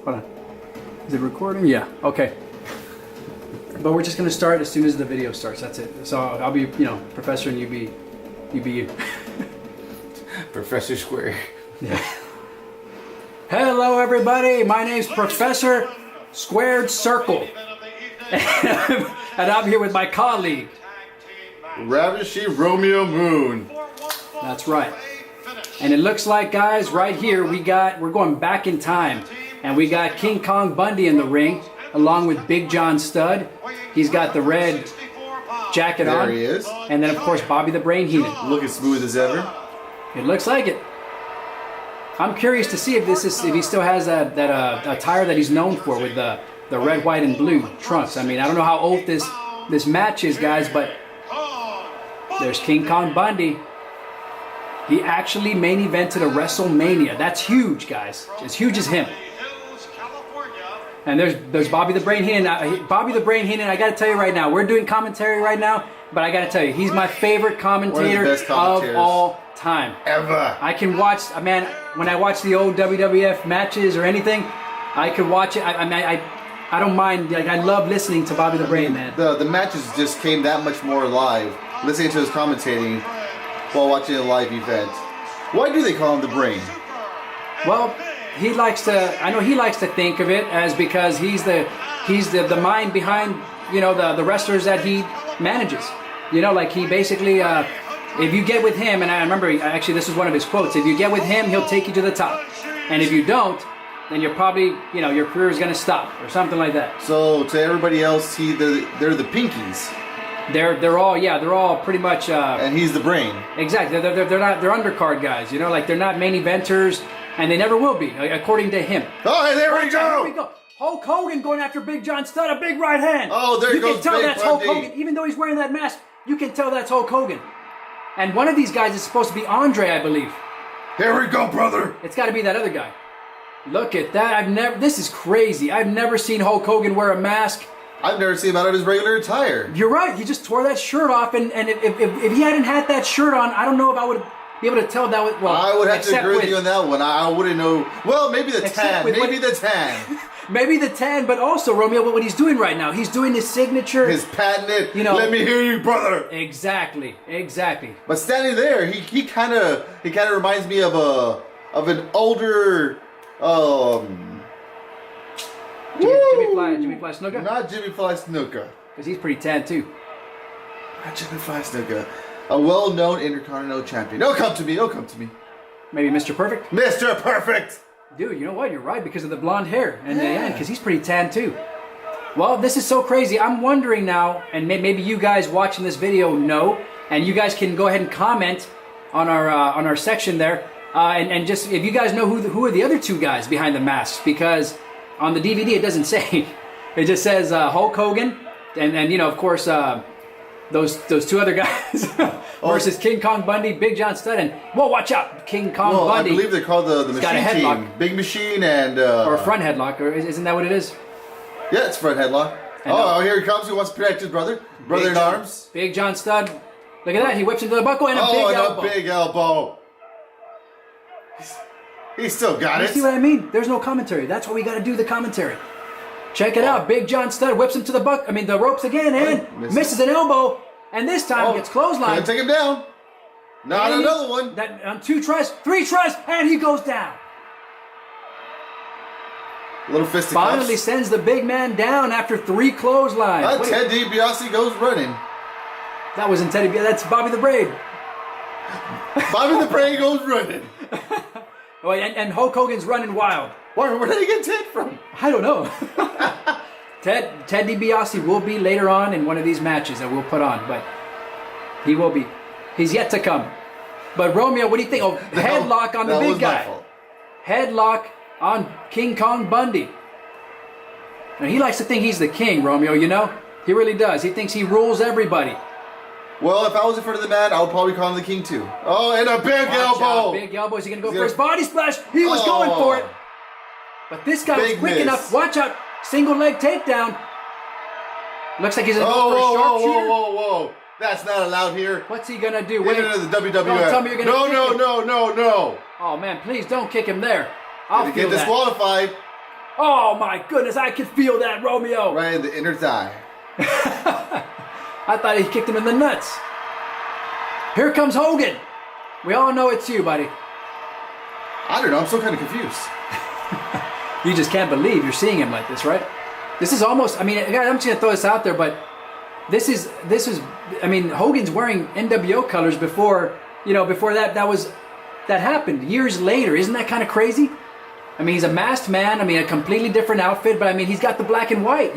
Hold on. Is it recording? Yeah. Okay. But we're just gonna start as soon as the video starts. That's it. So I'll be, Professor, and you be you. Professor Square. Yeah. Hello, everybody. My name's Professor Squared Circle, and I'm here with my colleague, Ravishing Romeo Moon. That's right. And it looks like, guys, right here we're going back in time, and we got King Kong Bundy in the ring, along with Big John Studd. He's got the red jacket on. There he is. And then, of course, Bobby the Brain Heenan. Looking smooth as ever. It looks like it. I'm curious to see if he still has that attire that he's known for with the red, white, and blue trunks. I mean, I don't know how old this match is, guys, but there's King Kong Bundy. He actually main evented a WrestleMania. That's huge, guys. As huge as him. And there's Bobby the Brain Heenan. Bobby the Brain Heenan, I got to tell you right now, we're doing commentary right now, but I got to tell you, he's my favorite commentator of all time. Ever. I can watch, man, when I watch the old WWF matches or anything, I could watch it. I don't mind. Like, I love listening to Bobby the Brain, man. The matches just came that much more alive. Listening to his commentating while watching a live event. Why do they call him the Brain? Well, he likes to think of it as because he's the mind behind, the wrestlers that he manages. Like he basically, if you get with him, and I remember actually this is one of his quotes, if you get with him, he'll take you to the top. And if you don't, then you're probably, your career is going to stop or something like that. So to everybody else, they're the Pinkies. They're all pretty much. And he's the Brain. Exactly. They're undercard guys. Like they're not main eventers, and they never will be, according to him. Oh, there we go. Here we go. Hulk Hogan going after Big John Studd, a big right hand. Oh, there you goes can tell Big that's Bundy. Hulk Hogan, even though he's wearing that mask. You can tell that's Hulk Hogan. And one of these guys is supposed to be Andre, I believe. Here we go, brother. It's got to be that other guy. Look at that. This is crazy. I've never seen Hulk Hogan wear a mask. I've never seen him out of his regular attire. You're right. He just tore that shirt off, and if he hadn't had that shirt on, I don't know if I would be able to tell that. I would have to agree with you on that one. I wouldn't know. Well, maybe the tan. Maybe the tan. Maybe the tan, but also, Romeo, what he's doing right now, he's doing his signature. His patented, let me hear you, brother. Exactly. But standing there, he kind of reminds me of an older, Jimmy Fly Snuka? Not Jimmy Fly Snuka. Because he's pretty tan, too. Not Jimmy Fly Snuka. A well-known Intercontinental Champion. Don't come to me. Maybe Mr. Perfect? Mr. Perfect! Dude, you know what? You're right, because of the blonde hair. And because he's pretty tan, too. Well, this is so crazy. I'm wondering now, and maybe you guys watching this video know, and you guys can go ahead and comment on our section there, and just, if you guys know who are the other two guys behind the masks, because on the DVD it doesn't say. It just says Hulk Hogan, and of course, those two other guys versus King Kong Bundy, Big John Studd, and watch out, King Kong Bundy. I believe they're called the Machine Team. Big Machine and or a front headlock, or isn't that what it is? Yeah, it's front headlock. Here he comes. He wants to protect his brother in arms. Big John Studd. Look at that. He whips into the buckle and a big elbow. He still got it. You see what I mean? There's no commentary. That's why we got to do the commentary. Check it out. Big John Studd whips him to the ropes again, and misses an elbow, and this time gets clothesline. Take him down. Not another one. That on 2 tries, 3 tries, and he goes down. Little fist finally sends the big man down after 3 clotheslines. Ted DiBiase goes running. That wasn't Teddy. That's Bobby the Brain. Bobby the Brain goes running. And Hulk Hogan's running wild. Where did he get Ted from? I don't know. Ted DiBiase will be later on in one of these matches that we'll put on, but he will be. He's yet to come. But Romeo, what do you think? Headlock on the big guy. Headlock on King Kong Bundy. Now, he likes to think he's the king, Romeo, He really does. He thinks he rules everybody. Well, if I was in front of the man, I would probably call him the king too. Oh, and a big elbow. Big elbow. Is he going to go for his body splash? He was going for it. But this guy was quick enough. Watch out. Single leg takedown. Looks like he's going to go for a sharpshooter. Whoa. That's not allowed here. What's he going to do? Wait. Into the WWF. Don't tell me you're going to kick him. No. Oh, man, please don't kick him there. I'll get disqualified. Oh my goodness, I could feel that, Romeo. Right in the inner thigh. I thought he kicked him in the nuts. Here comes Hogan. We all know it's you, buddy. I don't know. I'm still kind of confused. You just can't believe you're seeing him like this, right? This is almost, I mean, guys, I'm just going to throw this out there, but this is, I mean, Hogan's wearing NWO colors before, before that happened. Years later. Isn't that kind of crazy? I mean, he's a masked man. I mean, a completely different outfit, but I mean, he's got the black and white,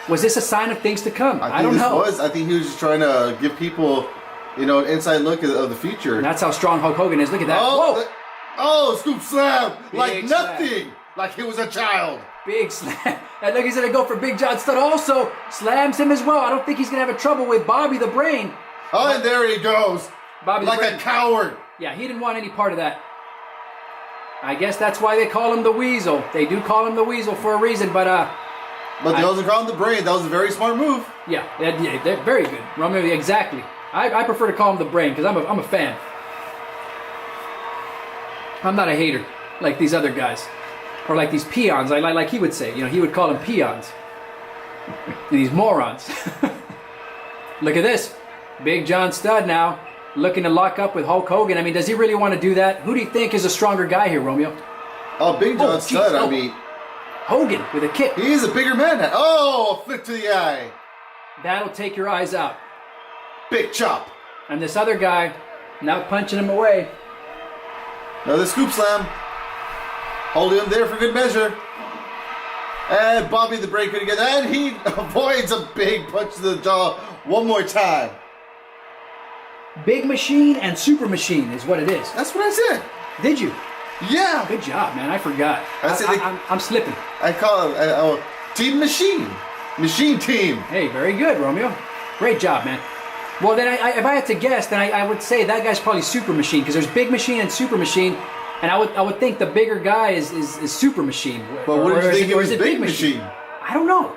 Was this a sign of things to come? I don't know. I think he was just trying to give people, an inside look of the future. And that's how strong Hulk Hogan is. Look at that. Whoa! Scoop slam! Like Big nothing! slam. Like he was a child. Big slam. And look, he's going to go for Big John Studd also. Slams him as well. I don't think he's going to have a trouble with Bobby the Brain. Oh, and there he goes. Bobby like the Brain. A coward. Yeah, he didn't want any part of that. I guess that's why they call him the Weasel. They do call him the Weasel for a reason, but they also call him the Brain. That was a very smart move. Yeah, they're very good. Romeo, exactly. I prefer to call him the Brain because I'm a fan. I'm not a hater like these other guys. Or like these peons, like he would say. He would call them peons. These morons. Look at this. Big John Studd now looking to lock up with Hulk Hogan. I mean, does he really want to do that? Who do you think is a stronger guy here, Romeo? Oh, Big John Studd, I mean... Hogan with a kick. He is a bigger man now. Oh, a flick to the eye. That'll take your eyes out. Big chop. And this other guy now punching him away. Another scoop slam. Holding him there for good measure. And Bobby the Brain couldn't get that. And he avoids a big punch to the jaw one more time. Big machine and super machine is what it is. That's what I said. Did you? Yeah. Good job, man. I forgot. I'm slipping. I call it Team Machine. Machine Team. Hey, very good, Romeo. Great job, man. Well, then if I had to guess, then I would say that guy's probably Super Machine because there's Big Machine and Super Machine. And I would think the bigger guy is Super Machine. But what did you think it was Big Machine? I don't know.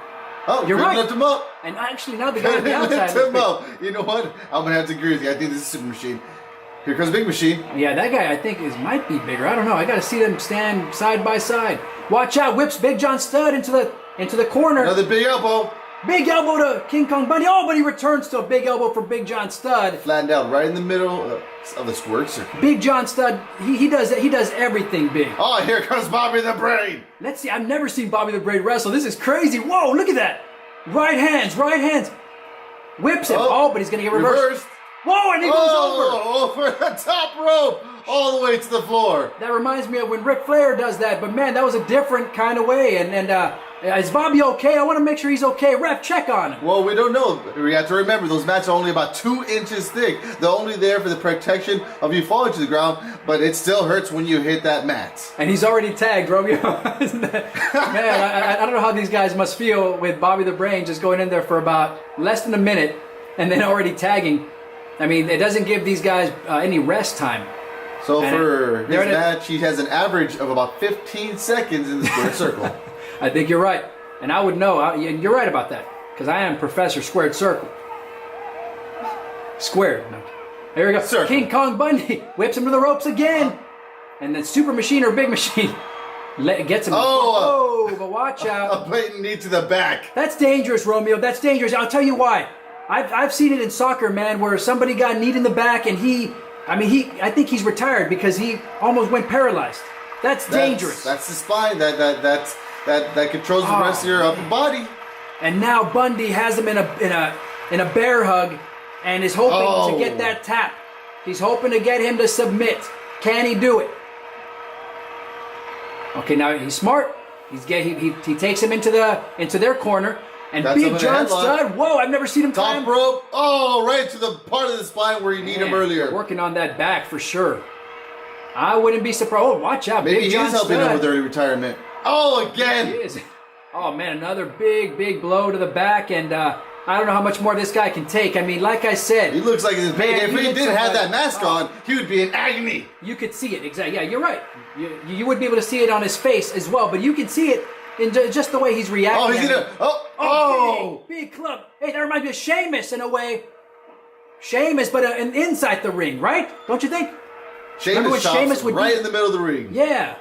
Oh, you're right. Lift him up. And actually, now the guy on the outside. Lift him up. You know what? I'm gonna have to agree with you. I think this is Super Machine. Here comes Big Machine. Yeah, that guy I think might be bigger. I don't know. I got to see them stand side by side. Watch out! Whips Big John Studd into the corner. Another big elbow. Big elbow to King Kong Bundy. Oh, but he returns to a big elbow for Big John Studd. Flattened out right in the middle of the squirt circle. Big John Studd, he does everything big. Oh, here comes Bobby the Brain. Let's see. I've never seen Bobby the Brain wrestle. This is crazy. Whoa, look at that. Right hands. Whips him. Oh, but he's going to get reversed. Whoa, and he goes over. Over the top rope. All the way to the floor. That reminds me of when Ric Flair does that. But man, that was a different kind of way. And is Bobby okay? I want to make sure he's okay. Ref, check on him. Well, we don't know. We have to remember, those mats are only about 2 inches thick. They're only there for the protection of you falling to the ground, but it still hurts when you hit that mat. And he's already tagged, Romeo. Isn't that, man, I don't know how these guys must feel with Bobby the Brain just going in there for about less than a minute and then already tagging. I mean, it doesn't give these guys any rest time. So for his match, he has an average of about 15 seconds in the squared circle. I think you're right. And I would know. You're right about that. Because I am Professor Squared Circle. Squared. No. There we go. Circle. King Kong Bundy whips him to the ropes again. And then Super Machine or Big Machine gets him. Oh, but watch out. A blatant knee to the back. That's dangerous, Romeo. That's dangerous. I'll tell you why. I've seen it in soccer, man, where somebody got kneed in the back and I think he's retired because he almost went paralyzed. That's dangerous. That's the spine that controls the rest of your upper body. And now Bundy has him in a bear hug and is hoping to get that tap. He's hoping to get him to submit. Can he do it? Okay, now he's smart. He takes him into their corner. And Big John Studd, whoa, I've never seen him climb. Top rope, right to the part of the spine where you need him earlier. Working on that back for sure. I wouldn't be surprised. Oh, watch out, Maybe Big John Studd. Maybe he's helping him with early retirement. Oh, again. He is. Oh, man, another big blow to the back. And I don't know how much more this guy can take. I mean, like I said. He looks like his pain. If he didn't have that mask on, he would be in agony. You could see it. Exactly. Yeah, you're right. You would be able to see it on his face as well. But you can see it in just the way he's reacting. Oh, he's gonna. Big club. Hey, that reminds me of Sheamus in a way. Sheamus, but inside the ring, right? Don't you think? Sheamus would right in the middle of the ring. Yeah.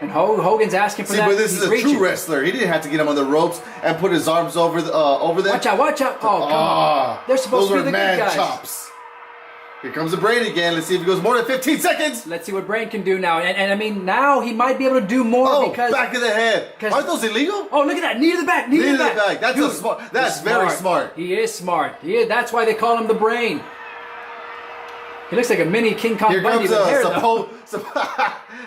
And Hogan's asking for See, that. but this is He's a reaching. true wrestler. He didn't have to get him on the ropes and put his arms over them. Watch out, watch out. Oh, come on. They're supposed to be those the were good man guys. chops. Here comes the Brain again. Let's see if he goes more than 15 seconds. Let's see what Brain can do now. And I mean, now he might be able to do more because... back of the head. Aren't those illegal? Oh, look at that. Knee to the back. Knee to the back. That's Dude, That's very smart. He is smart. That's why they call him the Brain. He looks like a mini King Kong Here Bundy comes with hair,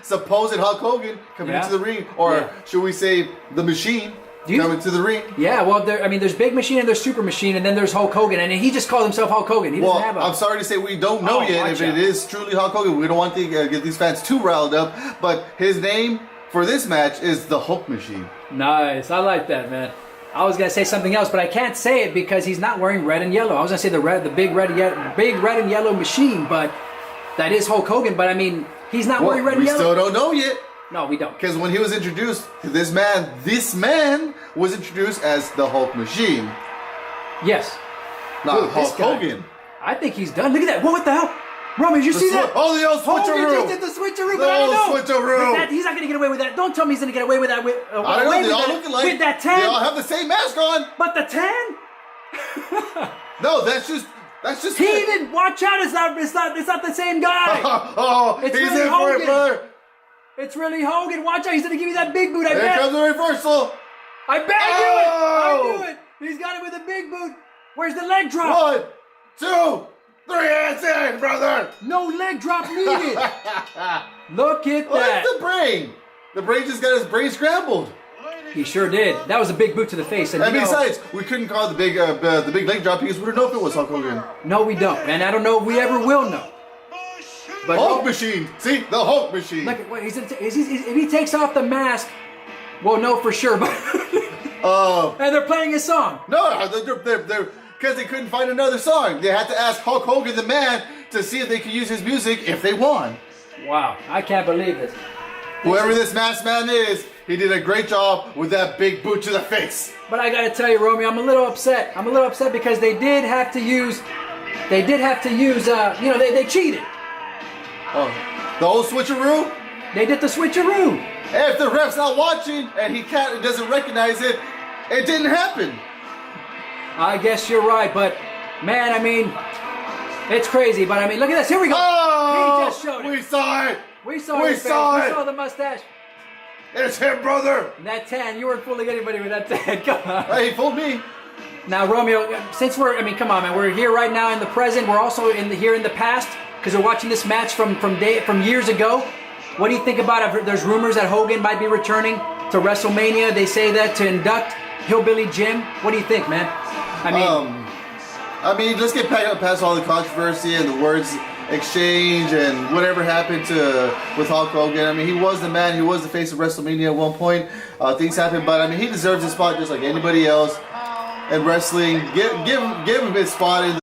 supposed Hulk Hogan coming into the ring. Or should we say the Machine coming to the ring. Yeah, well, there's Big Machine and there's Super Machine, and then there's Hulk Hogan, and he just called himself Hulk Hogan. He doesn't have a... I'm sorry to say we don't know yet if it is truly Hulk Hogan. We don't want to get these fans too riled up, but his name for this match is the Hulk Machine. Nice, I like that, man. I was gonna say something else, but I can't say it because he's not wearing red and yellow. I was gonna say the big red and yellow machine, but that is Hulk Hogan. But I mean, he's not wearing red and yellow. We still don't know yet. No, we don't. Because when he was introduced, this man was introduced as the Hulk Machine. Yes. Not Hulk Hogan. I think he's done. Look at that. What the hell? Roman, did you see that? Oh, the old switcheroo. Hogan just did the switcheroo, but I don't know. Switcheroo. He's not going to get away with that. Don't tell me he's going to get away with that. I don't know. They all look alike. With that tan. They all have the same mask on. But the tan? No, that's just Heenan, watch out. It's not the same guy. It's really in Hogan. for it. It's really Hogan. Watch out. He's going to give you that big boot. I Here bet. comes the reversal. I bet. I knew it. He's got it with a big boot. Where's the leg drop? 1, 2, 3 hands in, brother. No leg drop needed. Look at What's that. the Brain? The Brain just got his brain scrambled. He sure did. That was a big boot to the face. And besides, we couldn't call it the big leg drop because we don't know if it was Hulk Hogan. No, we don't. And I don't know if we ever will know. But Hulk Machine. See? The Hulk Machine. Look at what if he takes off the mask, we'll know for sure. But and they're playing his song. No, they're because they couldn't find another song. They had to ask Hulk Hogan, the man, to see if they could use his music if they won. Wow, I can't believe this. Whoever this masked man is, he did a great job with that big boot to the face. But I gotta tell you, Romeo, I'm a little upset. I'm a little upset because they did have to use, they cheated. Oh, the old switcheroo? They did the switcheroo. If the ref's not watching and he doesn't recognize it, it didn't happen. I guess you're right, but man, I mean, it's crazy. But I mean, look at this. Here we go. Oh, he just showed it. We saw it. We saw it. We saw the mustache. It's him, brother. And that tan. You weren't fooling anybody with that tan. Come on. Hey, he fooled me. Now, Romeo, since come on, man. We're here right now in the present. We're also here in the past because we're watching this match from years ago. What do you think about it? There's rumors that Hogan might be returning to WrestleMania. They say that to induct Hillbilly Jim. What do you think, man? I mean, let's get past all the controversy and the words exchange and whatever happened with Hulk Hogan. I mean, he was the man. He was the face of WrestleMania at one point. Things happened, but I mean, he deserves his spot just like anybody else in wrestling. Give him his spot in